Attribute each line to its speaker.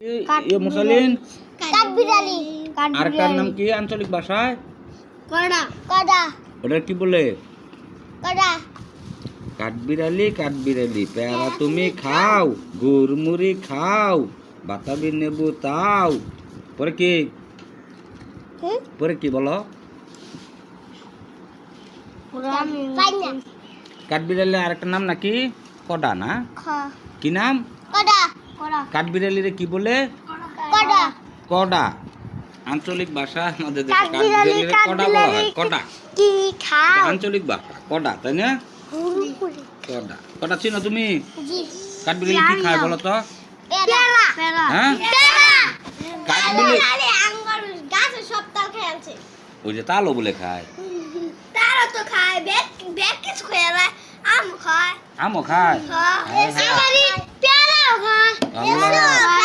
Speaker 1: ये मुसलिन
Speaker 2: কাঠবিড়ালি
Speaker 1: আর কার নাম কি আঞ্চলিক ভাষায়
Speaker 2: কড়া কড়া
Speaker 1: ওটা কি বলে
Speaker 2: কড়া
Speaker 1: কাঠবিড়ালি কাঠবিড়ালি পেয়ারা তুমি খাও গুড়মুড়ি খাও বাতাবি নেবু তাও পরে কি পরে কি বলো
Speaker 2: পাইনা
Speaker 1: কাঠবিড়ালি আরেকটা নাম নাকি কডা না
Speaker 2: খ
Speaker 1: কি নাম
Speaker 2: কড়া কড়া
Speaker 1: কাঠবিড়ালিরে কি বলে
Speaker 2: কড়া
Speaker 1: কডা আঞ্চলিক ভাষা আমাদের দেশে
Speaker 2: কাঠবিড়ালি,
Speaker 1: কাঠবিড়ালিরে কডা বলা হয় কডা
Speaker 2: কি খাও
Speaker 1: এটা আঞ্চলিক ভাষা কডা তাই না কডা কডা চিনো তুমি
Speaker 2: জি
Speaker 1: কাঠবিড়ালি কি খায় বলো তো
Speaker 2: পেয়ারা পেয়ারা
Speaker 1: হ্যাঁ কাঠবিড়ালি
Speaker 2: আরে আঙ্গুর গাছে সব তাল খেয়ে আছে
Speaker 1: ওই যে তালও বলে খায়
Speaker 2: তারা তো খায় বেক বেক কিছু খায় না আম খায়
Speaker 1: আমও খায়
Speaker 2: আমারই পেয়ারা খায়
Speaker 1: আল্লাহ